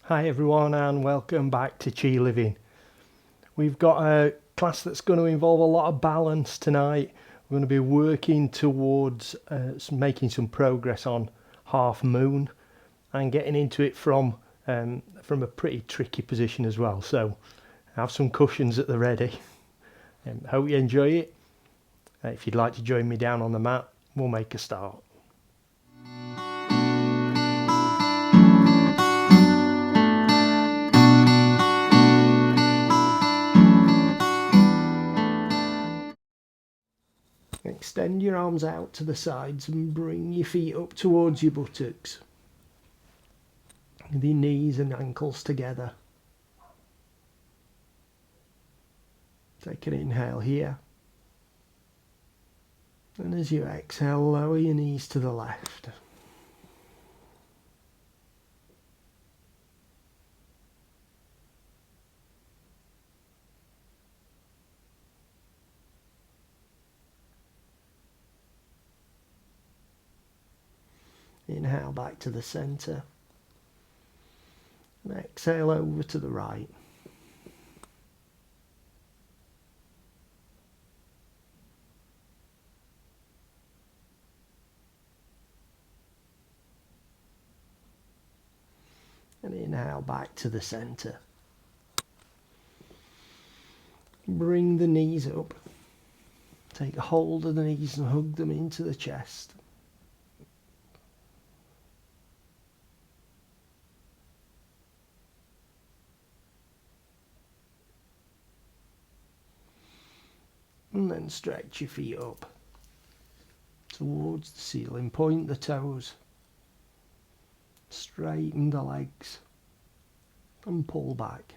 Hi everyone and welcome back to Chi Living. We've got a class that's going to involve a lot of balance tonight. We're going to be working towards making some progress on half moon and getting into it from a pretty tricky position as well. So have some cushions at the ready. Hope you enjoy it. If you'd like to join me down on the mat, we'll make a start. Extend your arms out to the sides and bring your feet up towards your buttocks. With your knees and ankles together. Take an inhale here. And as you exhale, lower your knees to the left. Inhale back to the centre. And exhale over to the right. And inhale back to the centre. Bring the knees up. Take a hold of the knees and hug them into the chest. And then stretch your feet up towards the ceiling. Point the toes. Straighten the legs. And pull back.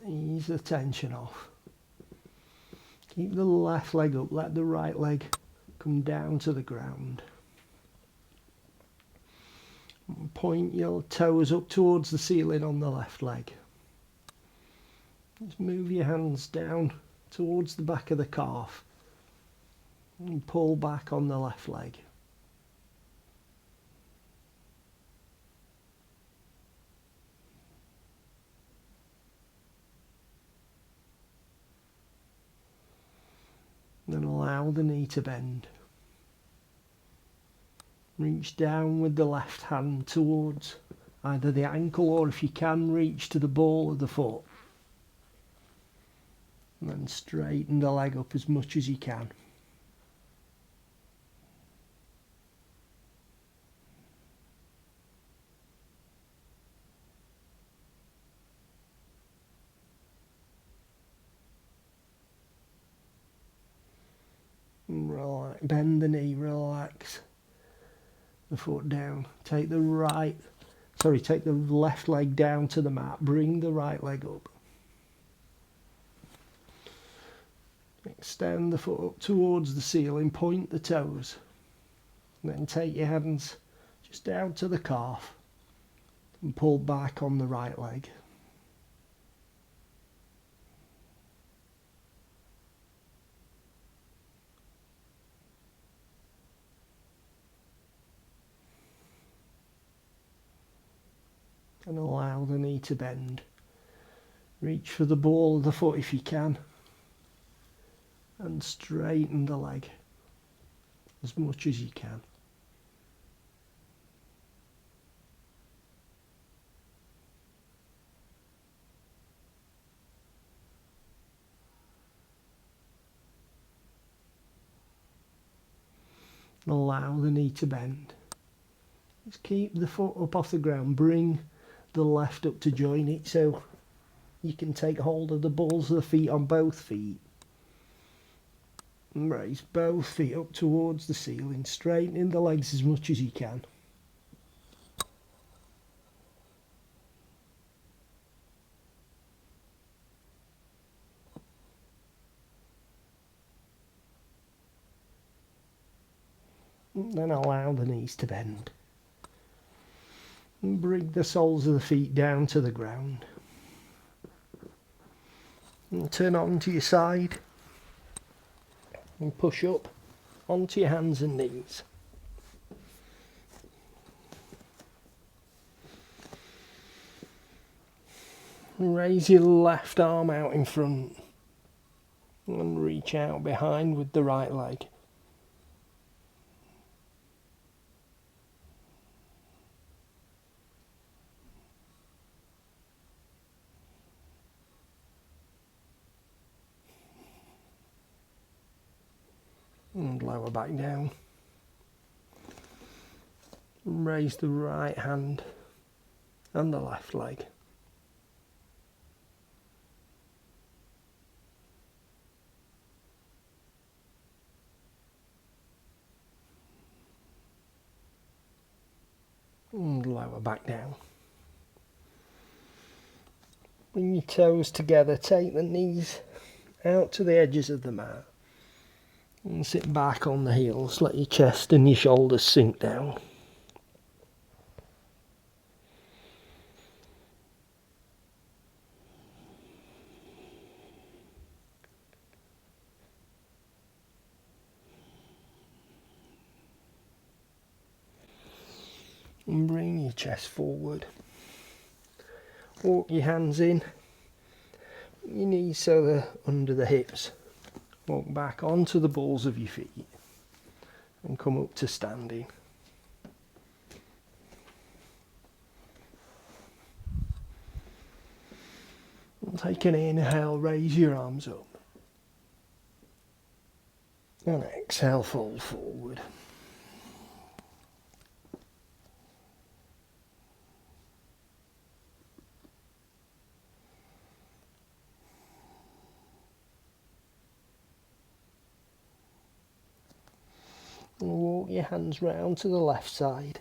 Ease the tension off. Keep the left leg up. Let the right leg come down to the ground. Point your toes up towards the ceiling on the left leg. Just move your hands down towards the back of the calf and pull back on the left leg. Then allow the knee to bend. Reach down with the left hand towards either the ankle, or if you can, reach to the ball of the foot. And then straighten the leg up as much as you can. And relax. Bend the knee, relax the foot down. Take the left leg down to the mat. Bring the right leg up. Extend the foot up towards the ceiling. Point the toes. And then take your hands just down to the calf and pull back on the right leg. And allow the knee to bend. Reach for the ball of the foot if you can. And straighten the leg as much as you can. And allow the knee to bend. Just keep the foot up off the ground. Bring the left up to join it so you can take hold of the balls of the feet on both feet. And raise both feet up towards the ceiling, straightening the legs as much as you can. And then allow the knees to bend. And bring the soles of the feet down to the ground. And turn onto your side and push up onto your hands and knees. And raise your left arm out in front and reach out behind with the right leg. And lower back down. And raise the right hand and the left leg. And lower back down. Bring your toes together, take the knees out to the edges of the mat. And sit back on the heels, let your chest and your shoulders sink down. And bring your chest forward. Walk your hands in, your knees so they're under the hips. Walk back onto the balls of your feet and come up to standing. And take an inhale, raise your arms up. And exhale, fold forward. And walk your hands round to the left side.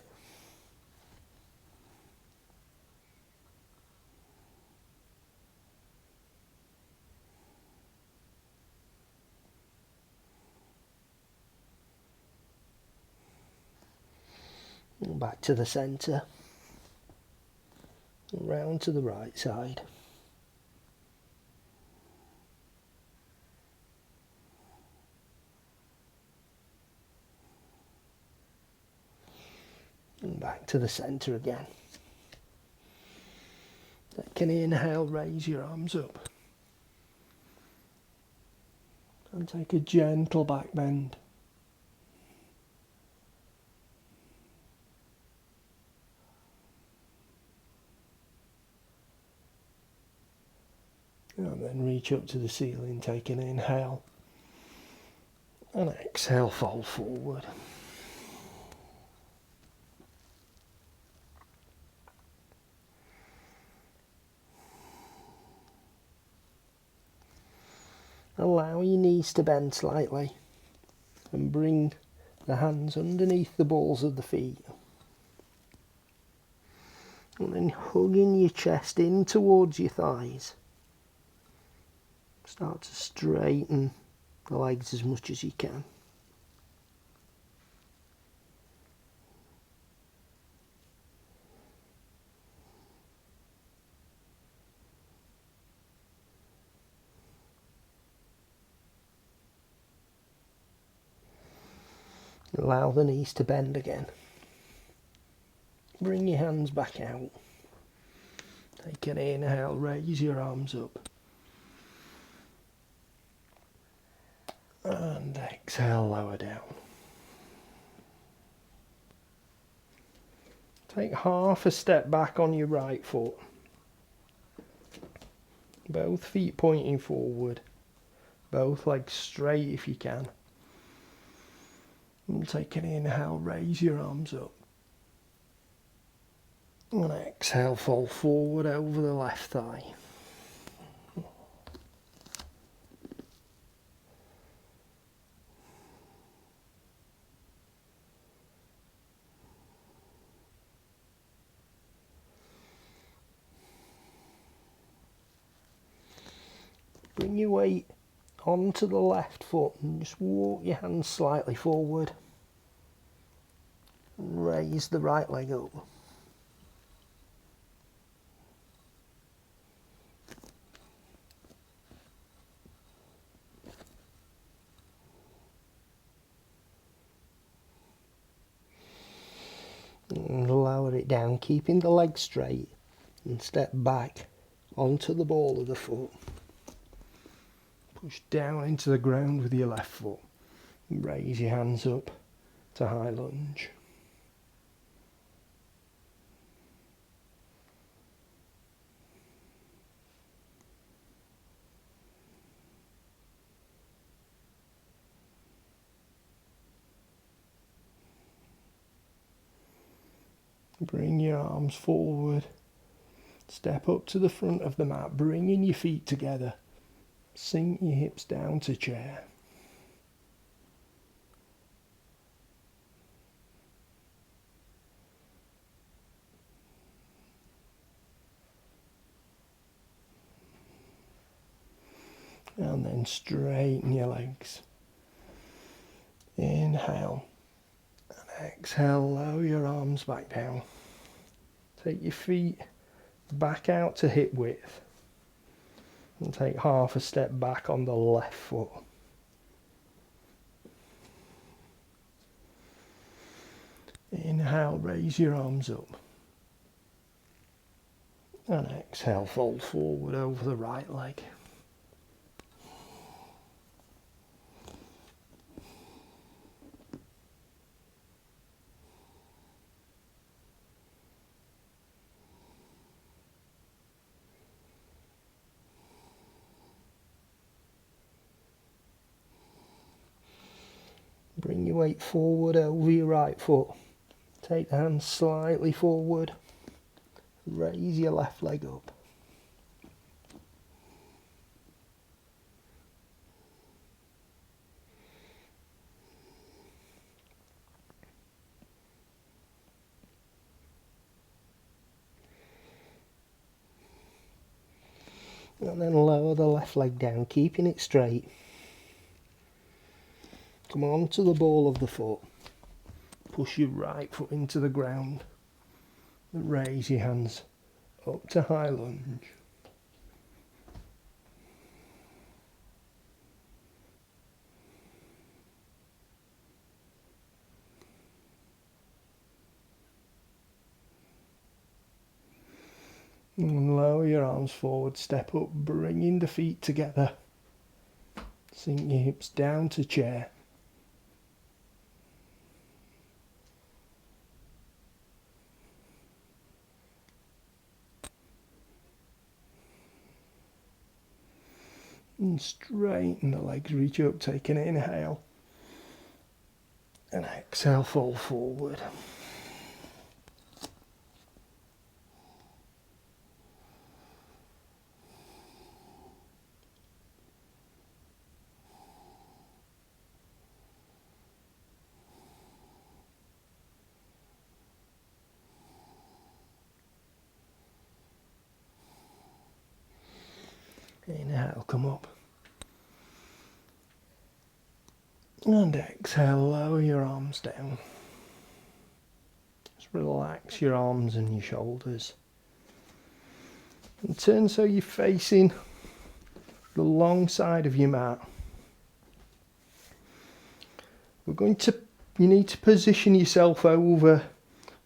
And back to the centre. And round to the right side. And back to the centre again. Take an inhale, raise your arms up. And take a gentle back bend. And then reach up to the ceiling, take an inhale. And exhale, fold forward. Allow your knees to bend slightly and bring the hands underneath the balls of the feet. And then hugging your chest in towards your thighs. Start to straighten the legs as much as you can. Allow the knees to bend again. Bring your hands back out. Take an inhale, raise your arms up. And exhale, lower down. Take half a step back on your right foot. Both feet pointing forward. Both legs straight if you can. And take an inhale, raise your arms up. And exhale, fold forward over the left thigh. Bring your weight onto the left foot and just walk your hands slightly forward. And raise the right leg up. down, keeping the leg straight, and step back onto the ball of the foot. Push down into the ground with your left foot. Raise your hands up to high lunge. Bring your arms forward. Step up to the front of the mat, bringing your feet together. Sink your hips down to chair. And then straighten your legs. Inhale. And exhale, lower your arms back down. Take your feet back out to hip width. And take half a step back on the left foot. Inhale, raise your arms up. And exhale, fold forward over the right leg. Bring your weight forward over your right foot. Take the hands slightly forward. Raise your left leg up. And then lower the left leg down, keeping it straight. Come on to the ball of the foot. Push your right foot into the ground. And raise your hands up to high lunge. And lower your arms forward, step up, bringing the feet together. Sink your hips down to chair. And straighten the legs, reach up, take an inhale. And exhale, fall forward. Inhale, come up. And exhale, lower your arms down. Just relax your arms and your shoulders. And turn so you're facing the long side of your mat. You need to position yourself over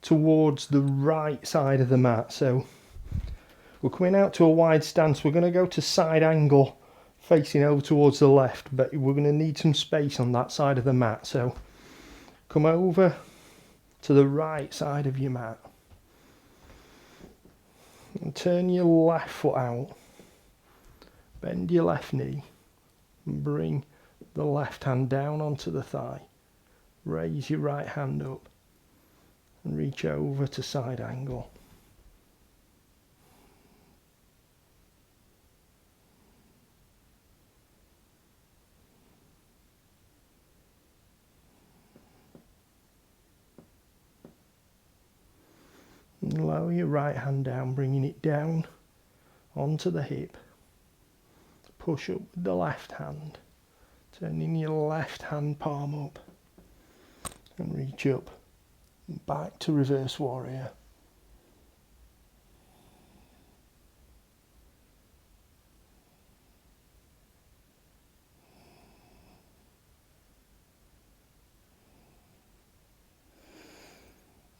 towards the right side of the mat. So we're coming out to a wide stance. We're going to go to side angle, facing over towards the left, but we're going to need some space on that side of the mat. So come over to the right side of your mat and turn your left foot out. Bend your left knee and bring the left hand down onto the thigh. Raise your right hand up and reach over to side angle. And lower your right hand down, bringing it down onto the hip. Push up with the left hand, turning your left hand palm up and reach up, back to reverse warrior.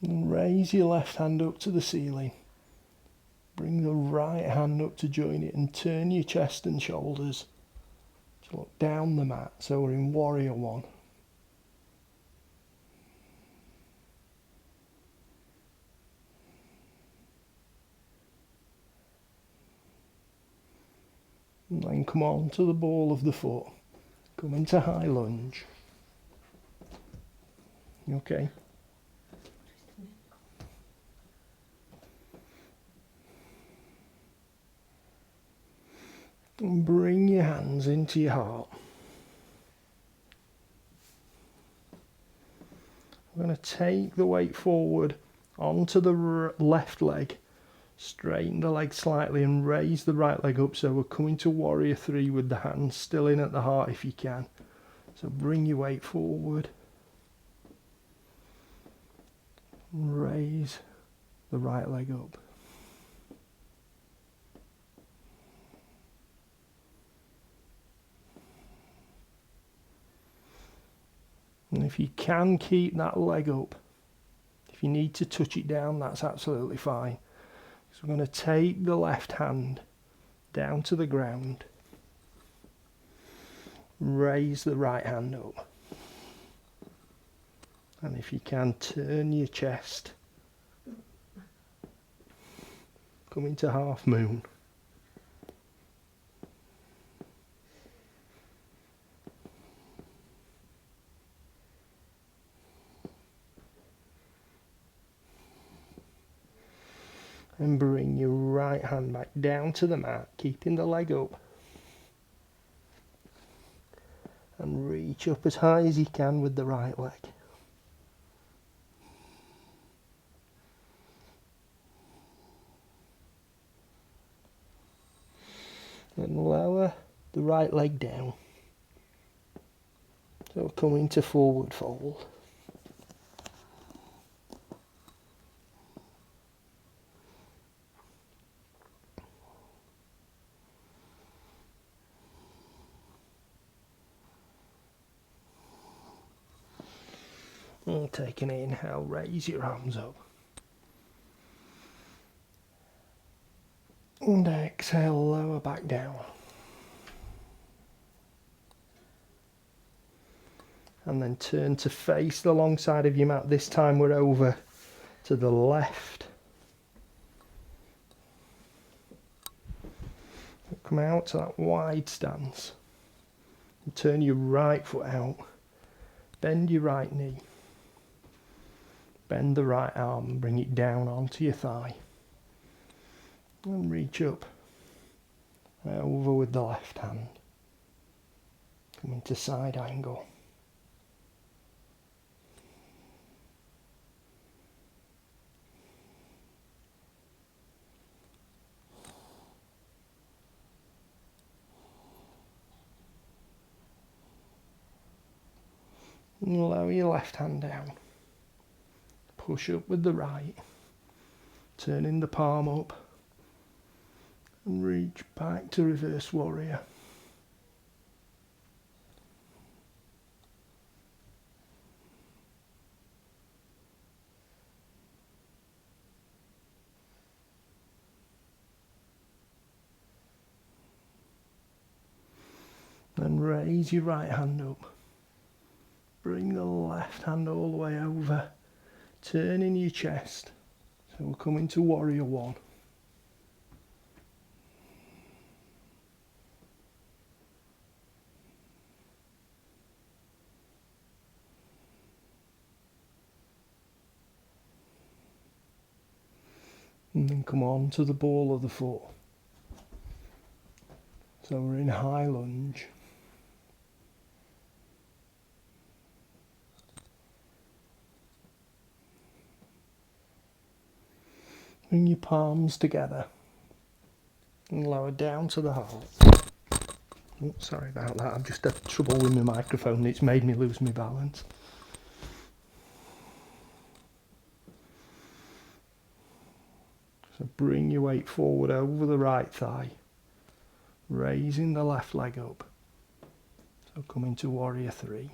And raise your left hand up to the ceiling. Bring the right hand up to join it and turn your chest and shoulders to look down the mat. So we're in warrior one. And then come on to the ball of the foot. Come into high lunge. Okay. And bring your hands into your heart. We're going to take the weight forward onto the left leg. Straighten the leg slightly and raise the right leg up, so we're coming to warrior three with the hands still in at the heart if you can. So bring your weight forward. Raise the right leg up. And if you can keep that leg up, if you need to touch it down, that's absolutely fine. So we're going to take the left hand down to the ground, raise the right hand up, and if you can, turn your chest, come into half moon. And bring your right hand back down to the mat, keeping the leg up. And reach up as high as you can with the right leg. And lower the right leg down. So come into forward fold. And take an inhale, raise your arms up. And exhale, lower back down. And then turn to face the long side of your mat. This time we're over to the left. Come out to that wide stance. And turn your right foot out. Bend your right knee. Bend the right arm and bring it down onto your thigh. And reach up. Over with the left hand. Come into side angle. And lower your left hand down. Push up with the right. Turning the palm up. And reach back to reverse warrior. Then raise your right hand up. Bring the left hand all the way over. Turning your chest. So we'll come into warrior one. And then come on to the ball of the foot. So we're in high lunge. Bring your palms together and lower down to the heart. Oh, sorry about that, I've just had trouble with my microphone, it's made me lose my balance. So bring your weight forward over the right thigh, raising the left leg up. So come into warrior three.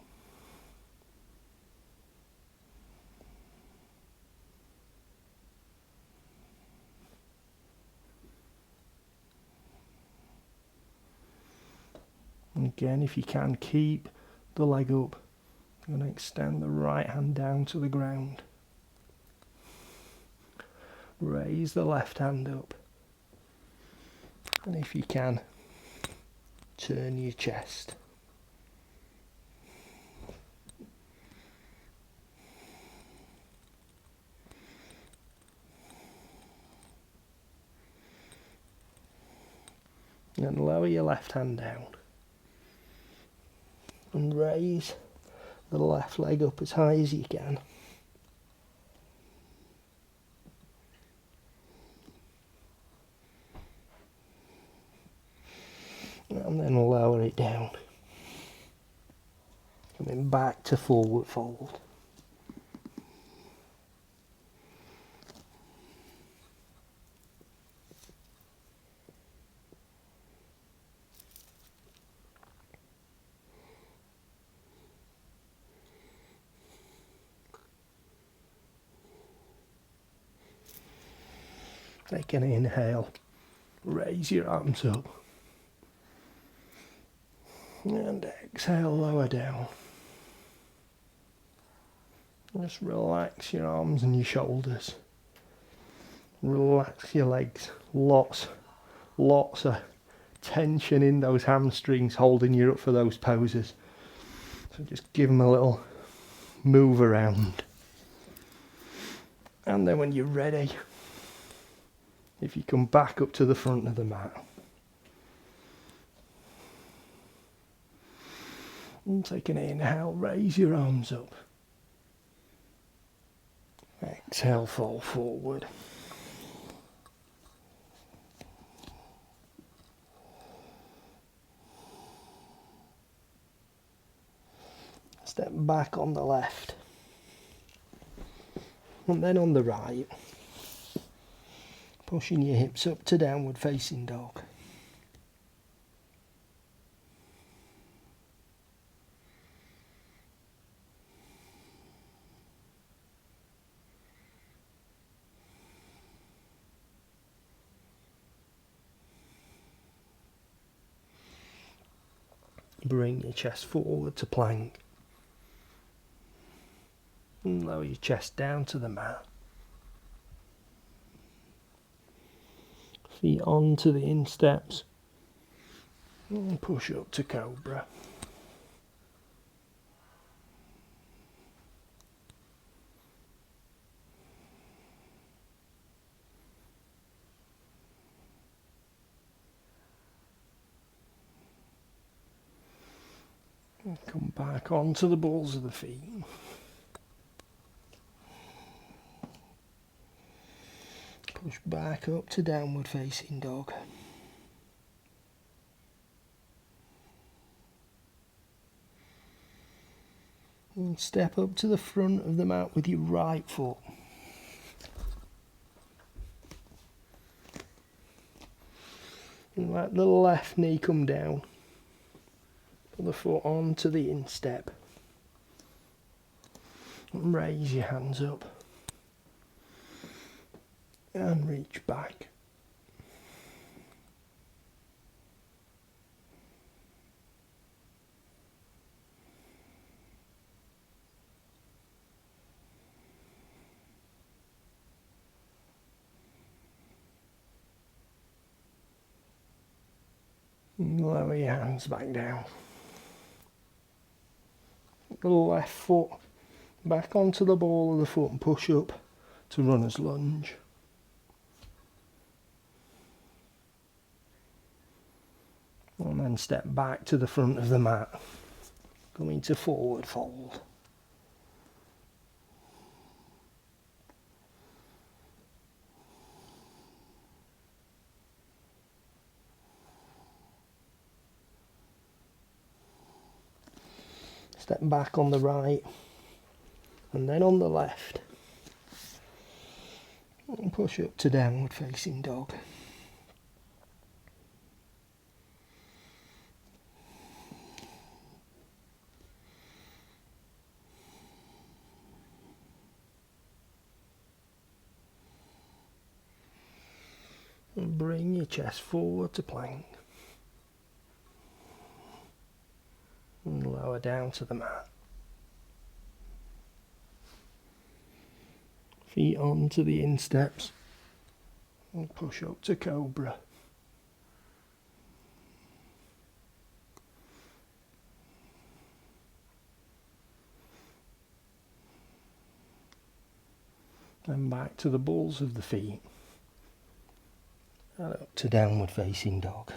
Again, if you can, keep the leg up. I'm going to extend the right hand down to the ground. Raise the left hand up. And if you can, turn your chest. And lower your left hand down. And raise the left leg up as high as you can. And then lower it down. Coming back to forward fold. Take an inhale, raise your arms up, and exhale, lower down. Just relax your arms and your shoulders, relax your legs, lots of tension in those hamstrings holding you up for those poses. So just give them a little move around. And then when you're ready, if you come back up to the front of the mat, and take an inhale, raise your arms up. Exhale, fall forward. Step back on the left. And then on the right, pushing your hips up to downward facing dog. Bring your chest forward to plank. And lower your chest down to the mat. Feet onto the insteps. And push up to cobra. And come back onto the balls of the feet. Push back up to downward facing dog. And step up to the front of the mat with your right foot. And let the left knee come down. Put the foot onto the instep. And raise your hands up. And reach back. And lower your hands back down. The left foot back onto the ball of the foot and push up to runner's lunge. And then step back to the front of the mat, going to forward fold. Step back on the right, and then on the left. And push up to downward facing dog. And bring your chest forward to plank. and lower down to the mat. Feet onto the insteps and push up to cobra. Then back to the balls of the feet and up to downward facing dog.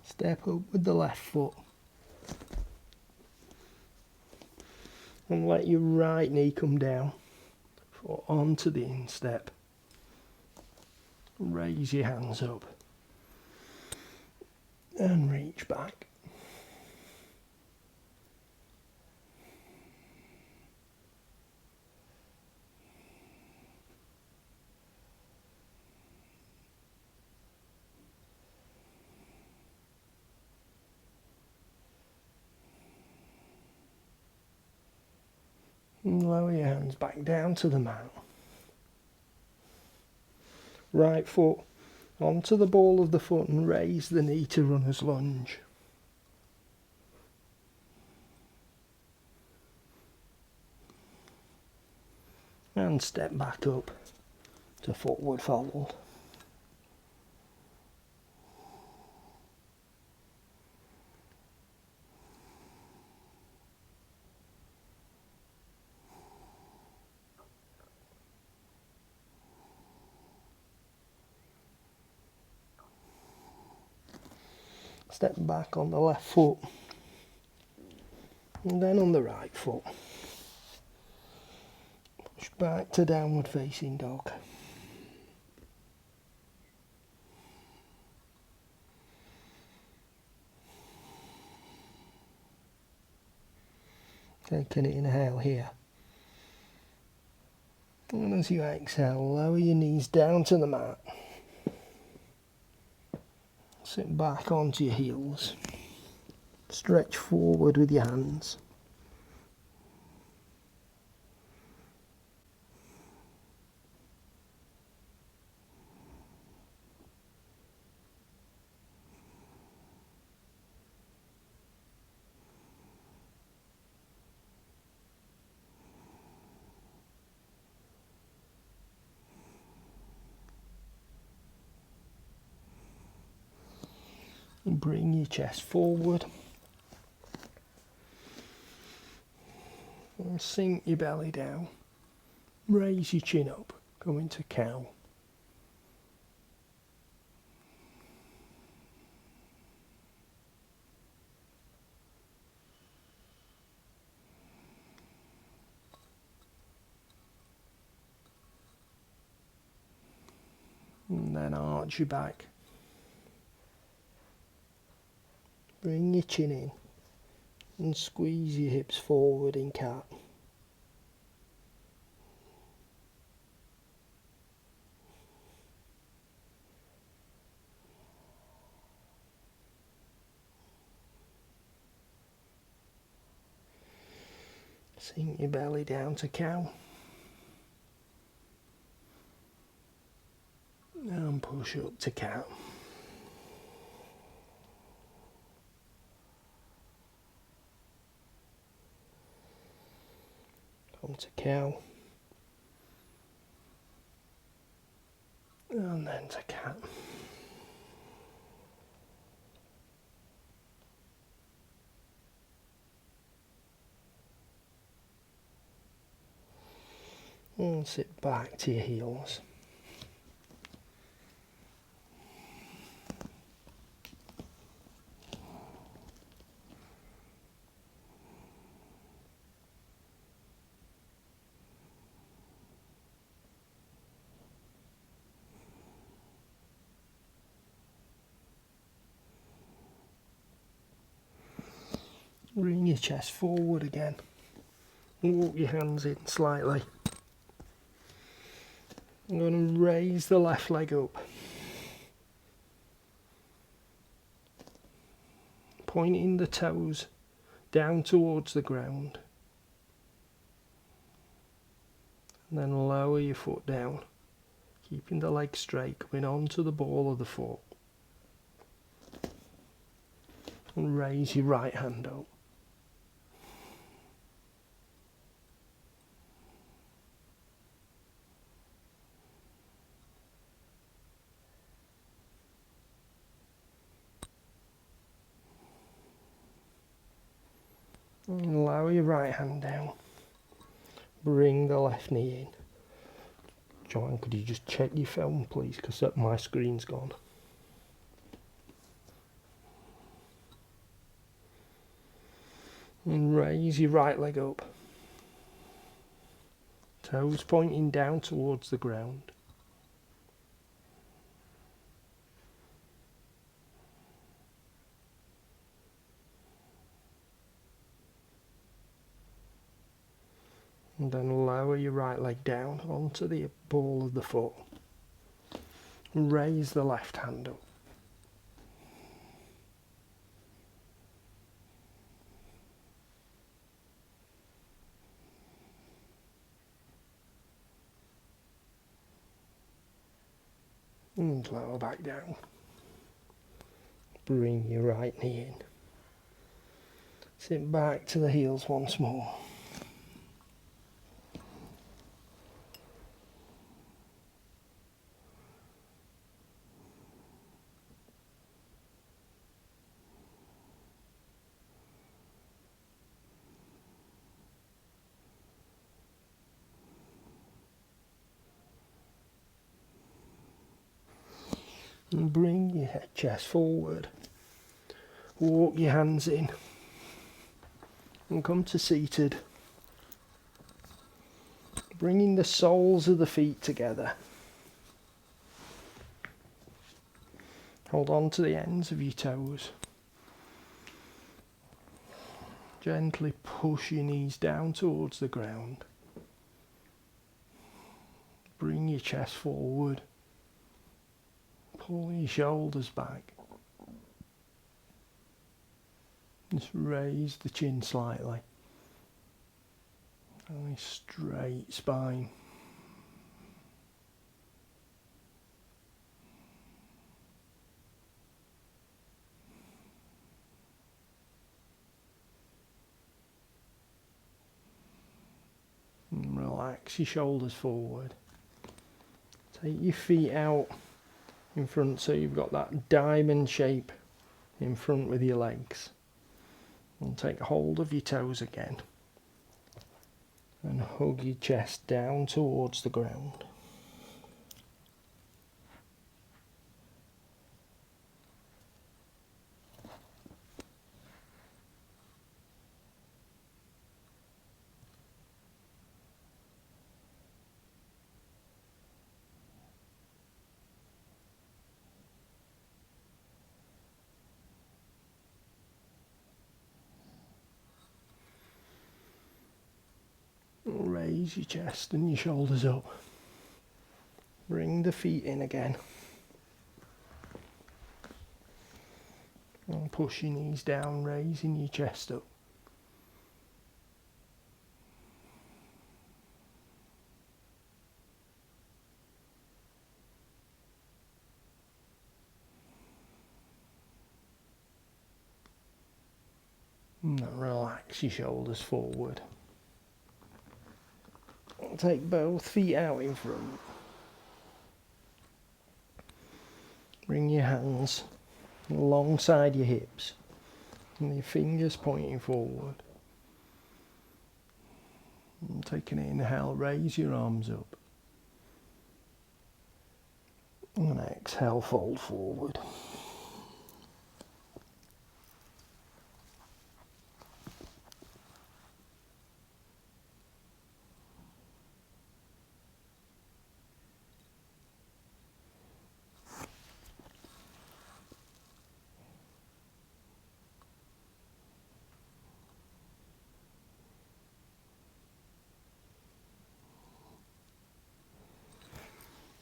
Step up with the left foot and let your right knee come down, foot onto the instep. Raise your hands up and reach back. And lower your hands back down to the mat. Right foot onto the ball of the foot and raise the knee to runner's lunge. And step back up to forward fold. Step back on the left foot and then on the right foot. Push back to downward facing dog. Take an inhale here. And as you exhale, lower your knees down to the mat. Sit back onto your heels. Stretch forward with your hands. And bring your chest forward. And sink your belly down. Raise your chin up. Go into cow. And then arch your back. Bring your chin in and squeeze your hips forward in cat. Sink your belly down to cow. And push up to cat. Come to cow. And then to cat. And sit back to your heels. Bring your chest forward again. Walk your hands in slightly. I'm going to raise the left leg up. pointing the toes down towards the ground. And then lower your foot down, keeping the leg straight, coming onto the ball of the foot. And raise your right hand up. And lower your right hand down. Bring the left knee in. Joanne, could you just check your phone, please? Because my screen's gone. And raise your right leg up. Toes pointing down towards the ground. And then lower your right leg down onto the ball of the foot. And raise the left hand up. And lower back down. Bring your right knee in. Sit back to the heels once more. And bring your chest forward. Walk your hands in. And come to seated. Bringing the soles of the feet together. Hold on to the ends of your toes. Gently push your knees down towards the ground. Bring your chest forward. Pull your shoulders back. Just raise the chin slightly. And a straight spine. And relax your shoulders forward. Take your feet out in front so you've got that diamond shape in front with your legs. And take hold of your toes again. And hug your chest down towards the ground. Raise your chest and your shoulders up. Bring the feet in again. And push your knees down, raising your chest up. And relax your shoulders forward. Take both feet out in front. Bring your hands alongside your hips and your fingers pointing forward. And take an inhale, raise your arms up. And exhale, fold forward.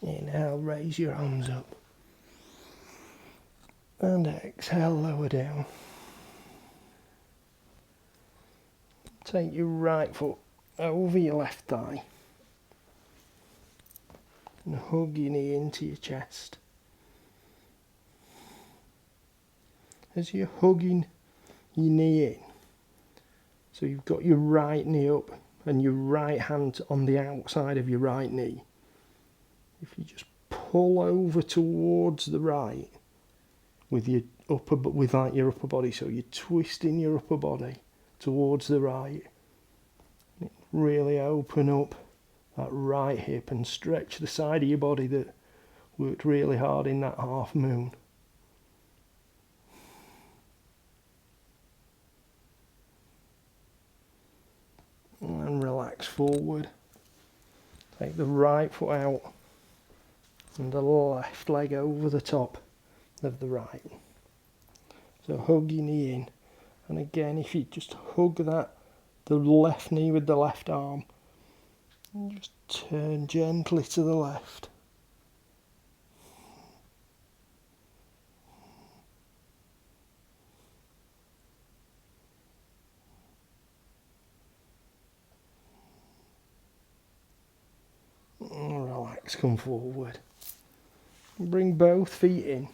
Inhale, raise your arms up. And exhale, lower down. Take your right foot over your left thigh and hug your knee into your chest. As you're hugging your knee in, so you've got your right knee up and your right hand on the outside of your right knee. If you just pull over towards the right with your your upper body, so you're twisting your upper body towards the right. Really open up that right hip and stretch the side of your body that worked really hard in that half moon. And relax forward. Take the right foot out and the left leg over the top of the right. So hug your knee in. And again, if you just hug the left knee with the left arm, and just turn gently to the left. And relax, come forward. Bring both feet in.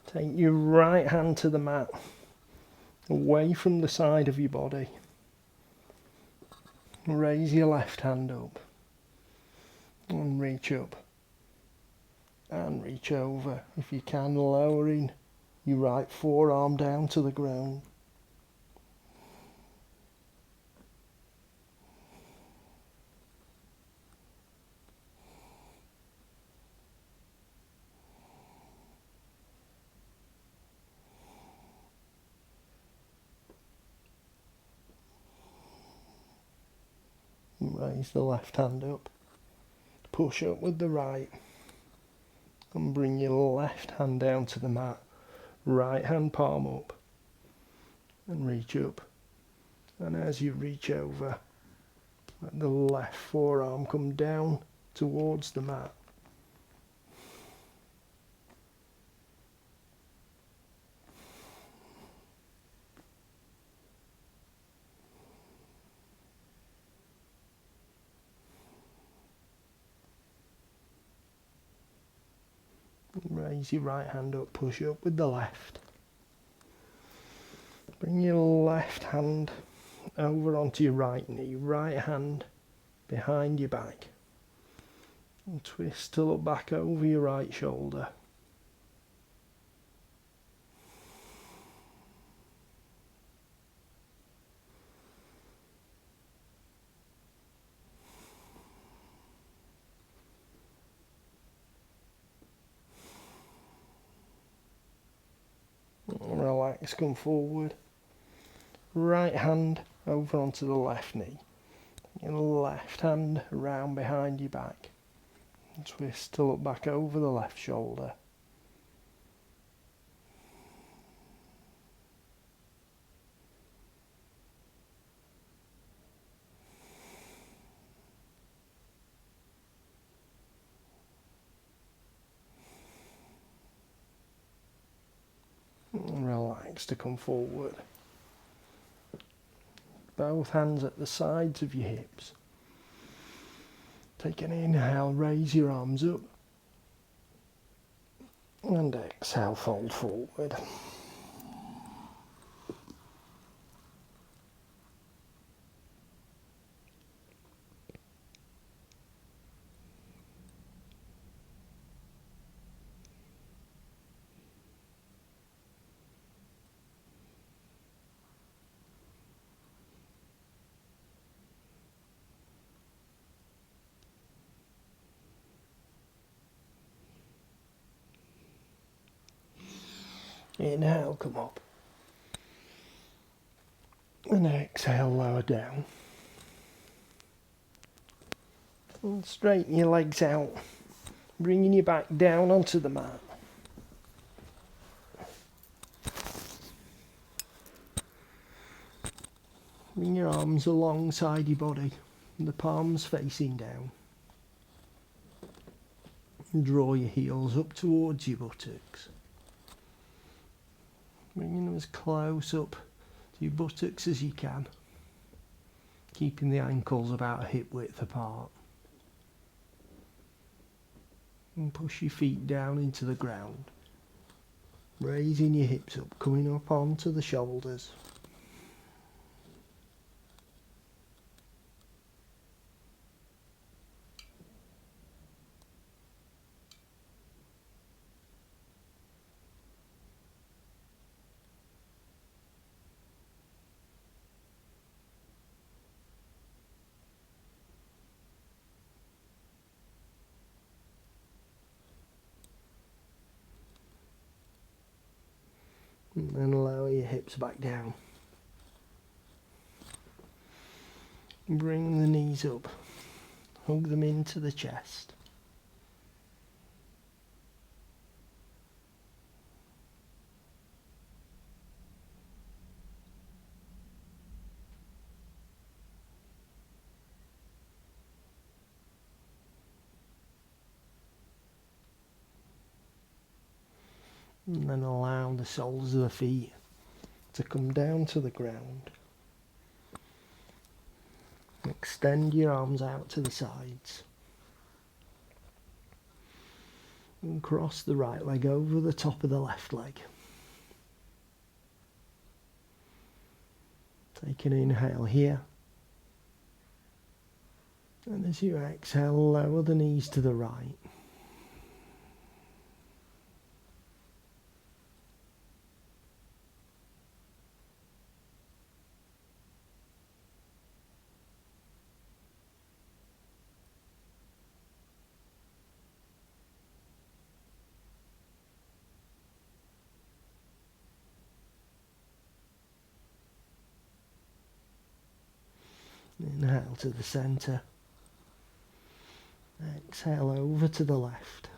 Take your right hand to the mat, away from the side of your body. Raise your left hand up and reach up and reach over. If you can, lowering your right forearm down to the ground. Raise the left hand up, push up with the right, and bring your left hand down to the mat. Right hand palm up, and reach up. And as you reach over, let the left forearm come down towards the mat. Raise your right hand up, push up with the left. Bring your left hand over onto your right knee, right hand behind your back. And twist to look back over your right shoulder. Relax, come forward. Right hand over onto the left knee. Your left hand around behind your back. And twist to look back over the left shoulder. And relax to come forward. Both hands at the sides of your hips. Take an inhale, raise your arms up. And exhale, fold forward. Inhale, come up. And exhale, lower down. And straighten your legs out, bringing you back down onto the mat. Bring your arms alongside your body, and the palms facing down. And draw your heels up towards your buttocks. Bringing them as close up to your buttocks as you can, keeping the ankles about hip width apart. And push your feet down into the ground, raising your hips up, coming up onto the shoulders. And then lower your hips back down. Bring the knees up, hug them into the chest. And then allow the soles of the feet to come down to the ground. Extend your arms out to the sides. And cross the right leg over the top of the left leg. Take an inhale here. And as you exhale, lower the knees to the right. Inhale to the centre. Exhale over to the left.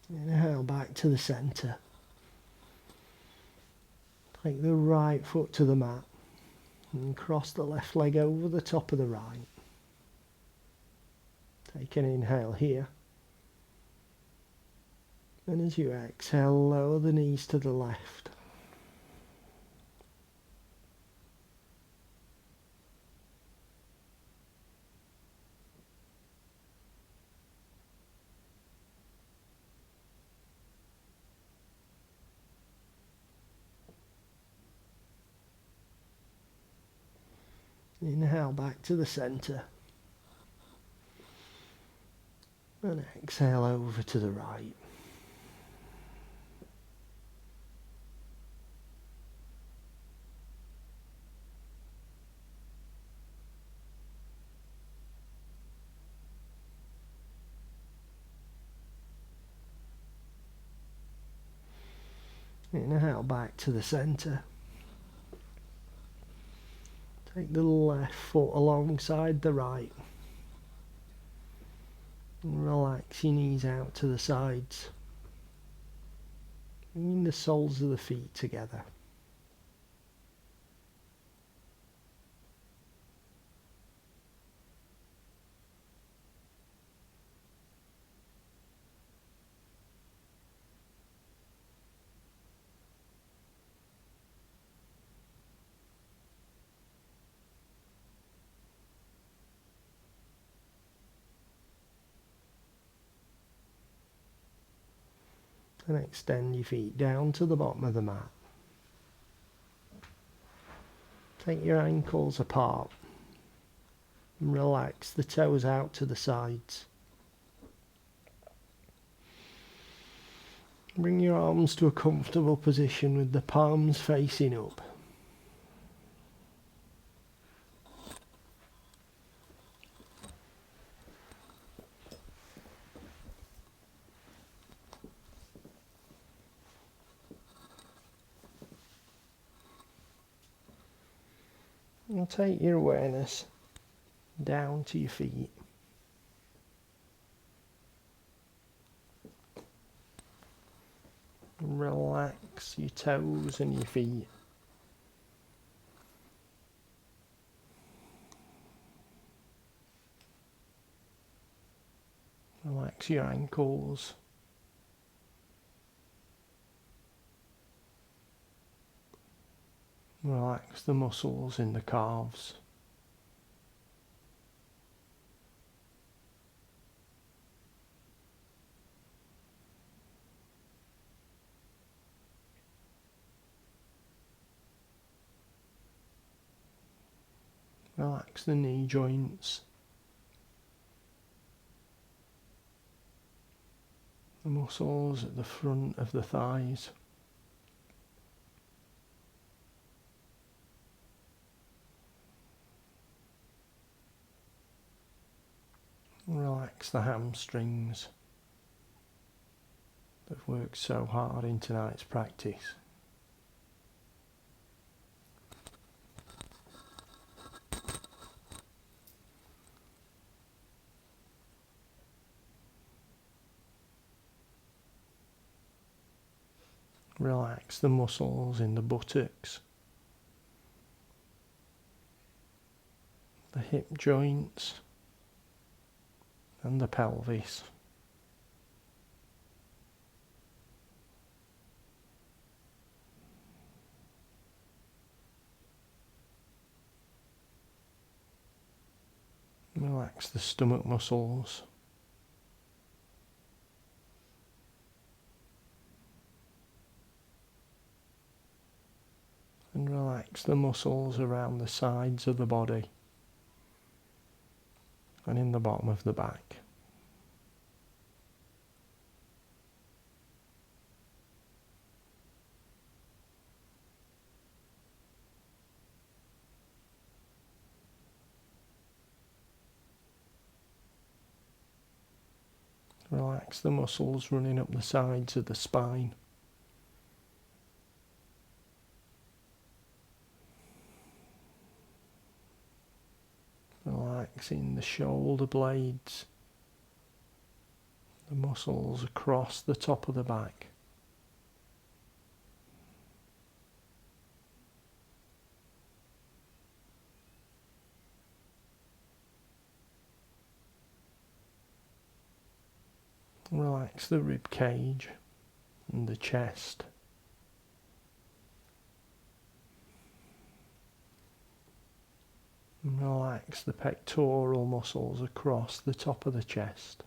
Inhale back to the centre. Take the right foot to the mat and cross the left leg over the top of the right. Take an inhale here. And as you exhale, lower the knees to the left. Inhale back to the centre. And exhale over to the right. Inhale back to the centre. Take the left foot alongside the right. And relax your knees out to the sides. Bringing the soles of the feet together. And extend your feet down to the bottom of the mat. Take your ankles apart and relax the toes out to the sides. Bring your arms to a comfortable position with the palms facing up. And take your awareness down to your feet. toes and your feet. Relax your ankles. Relax the muscles in the calves. Relax the knee joints. The muscles at the front of the thighs. Relax the hamstrings that have worked so hard in tonight's practice. Relax the muscles in the buttocks, the hip joints, and the pelvis. Relax the stomach muscles. And relax the muscles around the sides of the body and in the bottom of the back. Relax the muscles running up the sides of the spine. Relaxing the shoulder blades, the muscles across the top of the back. Relax the rib cage and the chest. And relax the pectoral muscles across the top of the chest.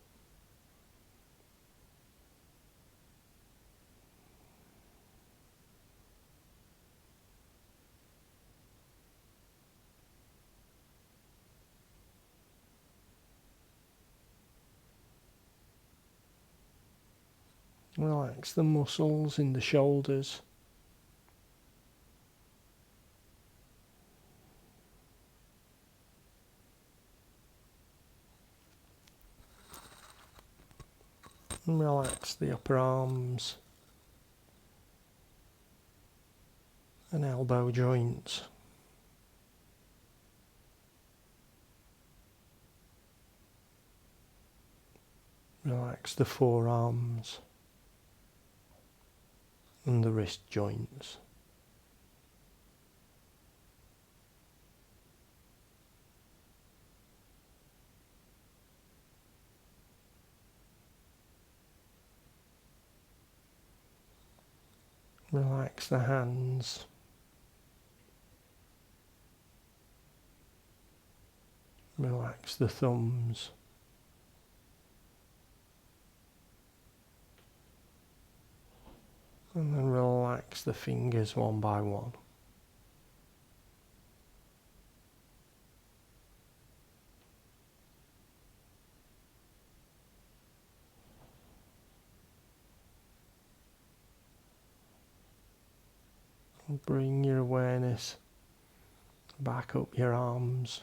Relax the muscles in the shoulders. And relax the upper arms and elbow joints. Relax the forearms and the wrist joints. Relax the hands. Relax the thumbs. And then relax the fingers one by one. And bring your awareness back up your arms.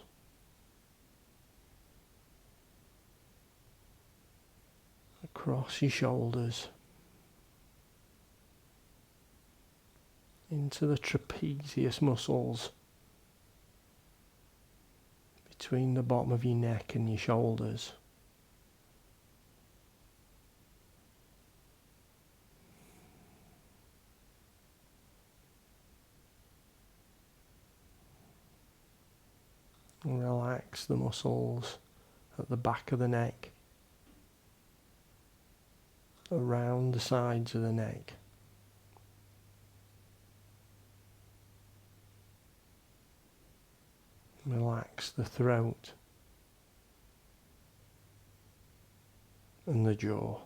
Across your shoulders. Into the trapezius muscles between the bottom of your neck and your shoulders. Relax the muscles at the back of the neck, around the sides of the neck. Relax the throat and the jaw.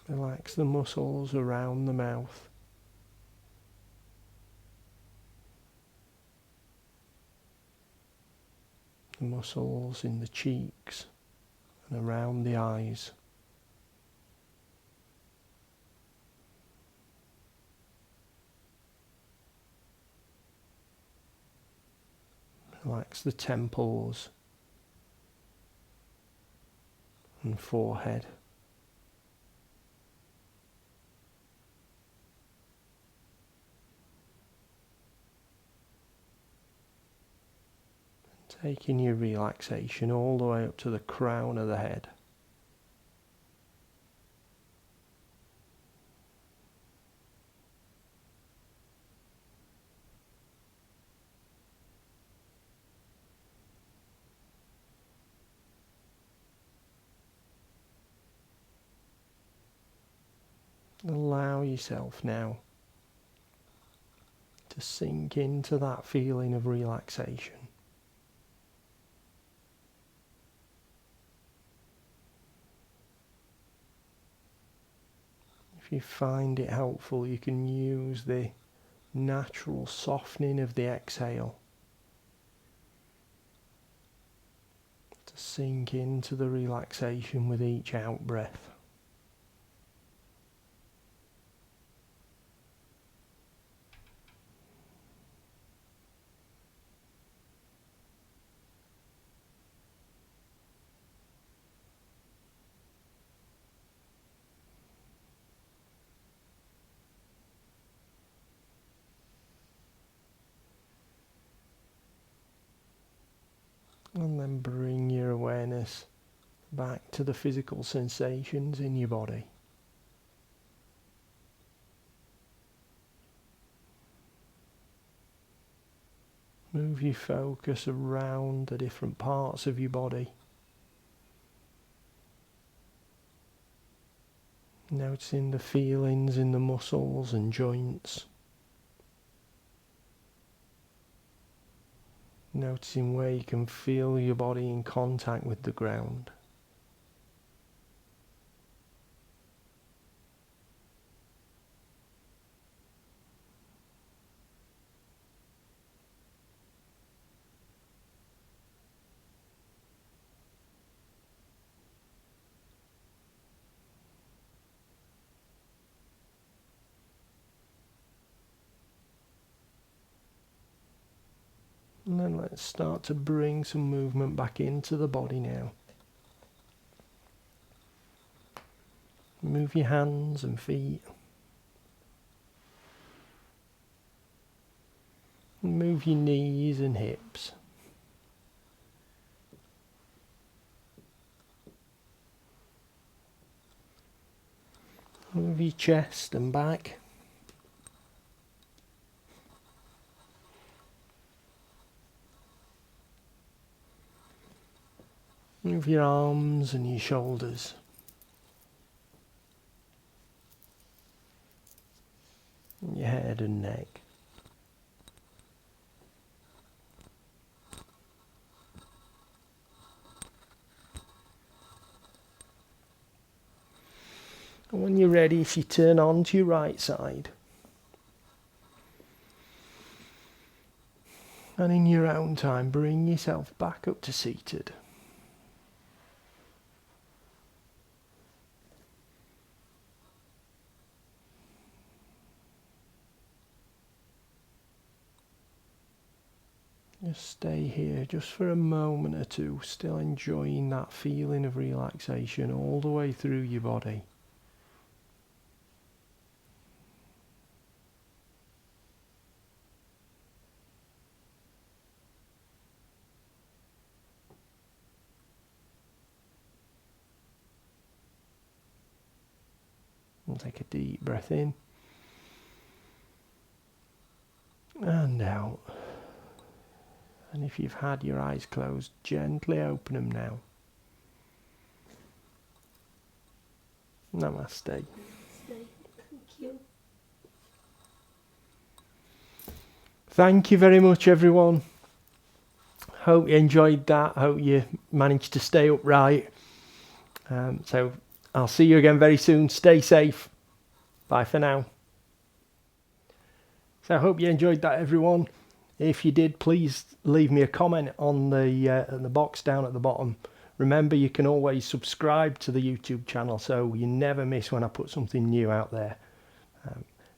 Relax the muscles around the mouth. The muscles in the cheeks and around the eyes. Relax the temples and forehead. Taking your relaxation all the way up to the crown of the head. Allow yourself now to sink into that feeling of relaxation. If you find it helpful, you can use the natural softening of the exhale to sink into the relaxation with each out breath. And then bring your awareness back to the physical sensations in your body. Move your focus around the different parts of your body. Noticing the feelings in the muscles and joints. Noticing where you can feel your body in contact with the ground. And then let's start to bring some movement back into the body now. Move your hands and feet. Move your knees and hips. Move your chest and back. Move your arms and your shoulders. And your head and neck. And when you're ready, if you turn on to your right side, and in your own time, bring yourself back up to seated. Just stay here just for a moment or two, still enjoying that feeling of relaxation all the way through your body. And take a deep breath in and out. And if you've had your eyes closed, gently open them now. Namaste. Thank you. Thank you very much, everyone. Hope you enjoyed that. Hope you managed to stay upright. So I'll see you again very soon. Stay safe. Bye for now. So I hope you enjoyed that, everyone. If you did, please leave me a comment on the box down at the bottom. Remember, you can always subscribe to the YouTube channel so you never miss when I put something new out there.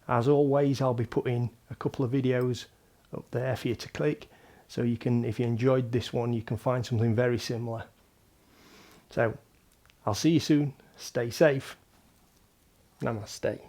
As always, I'll be putting a couple of videos up there for you to click, so you can, if you enjoyed this one, you can find something very similar. So I'll see you soon. Stay safe. Namaste.